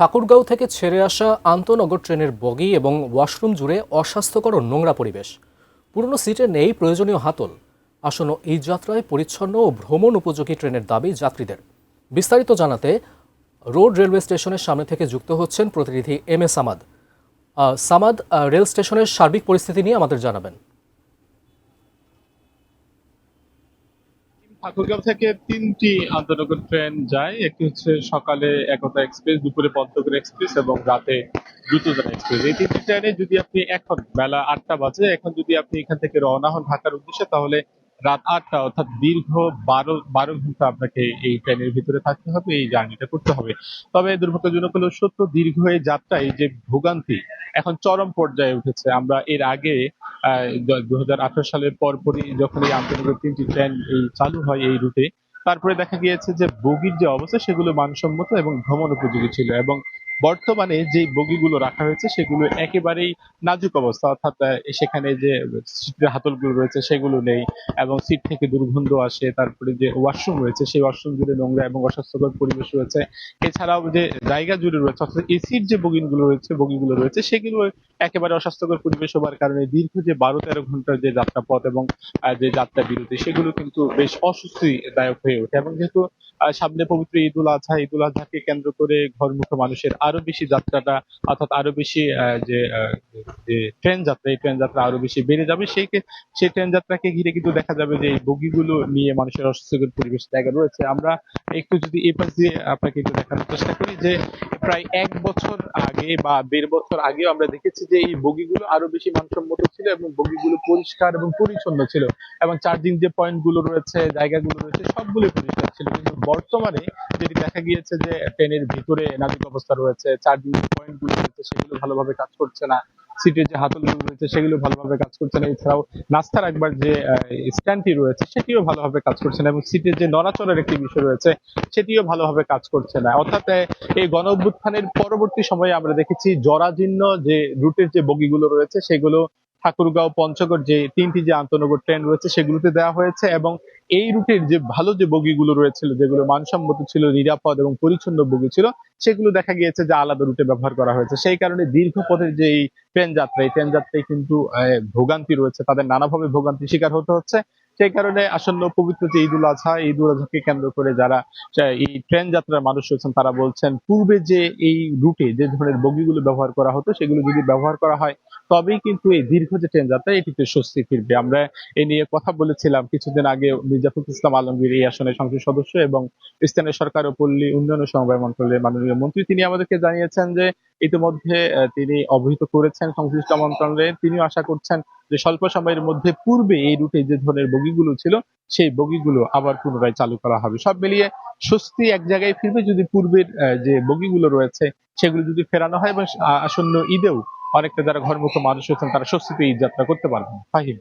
ঠাকুরগাঁও থেকে ছেড়ে আসা আন্তনগর ট্রেনের বগি এবং ওয়াশরুম জুড়ে অস্বাস্থ্যকর ও নোংরা পরিবেশ। পুরনো সিটে নেই প্রয়োজনীয় হাতল। আসন্ন এই যাত্রায় পরিচ্ছন্ন ও ভ্রমণ উপযোগী ট্রেনের দাবি যাত্রীদের। বিস্তারিত জানাতে রোড রেলওয়ে স্টেশনের সামনে থেকে যুক্ত হচ্ছেন প্রতিনিধি M A Samad. Samad, rail স্টেশনের সার্বিক পরিস্থিতি নিয়ে আমাদের জানাবেন। ঠাকুরগাঁও থেকে ৩টি আন্তনগর ট্রেন যায়। একটি হচ্ছে সকালে একতা এক্সপ্রেস, দুপুরে পদ্মগড় এক্সপ্রেস এবং রাতে দ্রুতগামী এক্সপ্রেস। এই ৩টি ট্রেনে যদি আপনি এখন বেলা ৮টা বাজে, এখন যদি আপনি এখান থেকে রওনা হন ঢাকার উদ্দেশ্যে, তাহলে রাত ৮টা অর্থাৎ দীর্ঘ ১২ ঘন্টা আপনাকে এই ট্রেনের ভিতরে থাকতে হবে, এই জার্নিটা করতে হবে। তবে দুর্ভাগ্যজনক হলেও সত্য, দীর্ঘ এই যাত্রা, এই যে ভোগান্তি এখন চরম পর্যায়ে উঠেছে। আমরা এর আগে ২০১৮ সালের পরপরই যখন এই আন্তনগর ৩টি ট্রেন এই চালু হয় এই রুটে, তারপরে দেখা গিয়েছে যে বগির যে অবস্থা সেগুলো মানসম্মত এবং ভ্রমণ উপযোগী ছিল, এবং বর্তমানে যে বগিগুলো রাখা হয়েছে সেগুলো একেবারেই নাজুক অবস্থা, অর্থাৎ সেখানে যে সিটের হাতলগুলো রয়েছে সেগুলো নেই এবং সিট থেকে দুর্গন্ধ আসে। তারপরে যে ওয়াশরুম রয়েছে সেই ওয়াশরুম জুড়ে নোংরা এবং অস্বাস্থ্যকর পরিবেশ রয়েছে। এছাড়াও যে জায়গা জুড়ে রয়েছে, অর্থাৎ এসির যে বগিগুলো রয়েছে সেগুলো একেবারে অস্বাস্থ্যকর পরিবেশ হবার কারণে দীর্ঘ যে ১২-১৩ ঘন্টার যে যাত্রাপথ এবং যে যাত্রা বিরতি সেগুলো কিন্তু বেশ অস্বস্তিদায়ক হয়ে ওঠে। এবং যেহেতু সামনে পবিত্র ঈদুল আজহাকে কেন্দ্র করে ঘরমুখী মানুষের আরো বেশি যাত্রাটা, অর্থাৎ আরো বেশি যে ট্রেন যাত্রা, এই ট্রেন যাত্রা আরো বেশি বেড়ে যাবে। সেই ট্রেন যাত্রাকে ঘিরে কিন্তু দেখা যাবে যে এই বগিগুলো নিয়ে মানুষের অস্বস্তিকর পরিবেশ জায়গা রয়েছে। আমরা একটু যদি এই পাশ দিয়ে আপনাকে একটু দেখানোর চেষ্টা করি যে প্রায় ১ বছর আগে বা ১.৫ বছর আগেও আমরা দেখেছি যে এই বগিগুলো আরো বেশি মানসম্মত ছিল এবং বগিগুলো পরিষ্কার এবং পরিচ্ছন্ন ছিল, এবং চার্জিং যে পয়েন্ট গুলো রয়েছে, জায়গাগুলো রয়েছে সবগুলো পরিষ্কার ছিল। কিন্তু বর্তমানে যেটি দেখা গিয়েছে যে ট্রেনের ভিতরে নাজুক অবস্থা রয়েছে, চার্জিং পয়েন্ট গুলো রয়েছে সেগুলো ভালোভাবে কাজ করছে না, সিটের যে হাতলগুলো রয়েছে সেগুলো ভালোভাবে কাজ করছে না। এছাড়াও নাস্তা রাখবার যে স্ট্যান্ডটি রয়েছে সেটিও ভালোভাবে কাজ করছে না, এবং সিটের যে নড়াচড়ার একটি বিষয় রয়েছে সেটিও ভালোভাবে কাজ করছে না। অর্থাৎ এই গণ অভ্যুত্থানের পরবর্তী সময়ে আমরা দেখেছি জরাজীর্ণ যে রুটের যে বগিগুলো রয়েছে সেগুলো ঠাকুরগাঁও, পঞ্চগড় যে ৩টি যে আন্তনগর ট্রেন রয়েছে সেগুলোতে দেওয়া হয়েছে, এবং এই রুটের যে ভালো যে বগিগুলো রয়েছিল, যেগুলো মানসম্মত ছিল, নিরাপদ এবং পরিচ্ছন্ন বগি ছিল, সেগুলো দেখা গিয়েছে যে আলাদা রুটে ব্যবহার করা হয়েছে। সেই কারণে দীর্ঘ পথের যে এই ট্রেন যাত্রায় কিন্তু ভোগান্তি রয়েছে, তাদের নানাভাবে ভোগান্তি শিকার হতে হচ্ছে। সেই কারণে আসন্ন পবিত্র যে ঈদুল আজহাকে কেন্দ্র করে যারা এই ট্রেন যাত্রার মানুষ রয়েছেন তারা বলছেন পূর্বে যে এই রুটে যে ধরনের বগিগুলো ব্যবহার করা হতো সেগুলো যদি ব্যবহার করা হয় তবেই কিন্তু এই দীর্ঘ যে ট্রেন যাত্রা এটিতে স্বস্তি ফিরবে। আমরা এ নিয়ে কথা বলেছিলাম কিছুদিন আগে মির্জা ফখরুল ইসলাম আলমগীর, এই আসনের সংসদ সদস্য এবং স্থানীয় সরকার ও পল্লী উন্নয়ন ও সমবায় মন্ত্রণালয়ের মাননীয় মন্ত্রী। তিনি আমাদেরকে জানিয়েছেন যে ইতিমধ্যে তিনি অবহিত করেছেন সংশ্লিষ্ট মন্ত্রণালয়ে। তিনিও আশা করছেন যে স্বল্প সময়ের মধ্যে পূর্বে এই রুটে যে ধরনের বগিগুলো ছিল সেই বগিগুলো আবার পুনরায় চালু করা হবে। সব মিলিয়ে স্বস্তি এক জায়গায় ফিরবে যদি পূর্বের যে বগিগুলো রয়েছে সেগুলো যদি ফেরানো হয়, এবং আসন্ন ঈদেও অনেকটা যারা ঘরমুখী মানুষ রয়েছেন তারা স্বস্তিতে ঈদ যাত্রা করতে পারবেন। ফাহিম।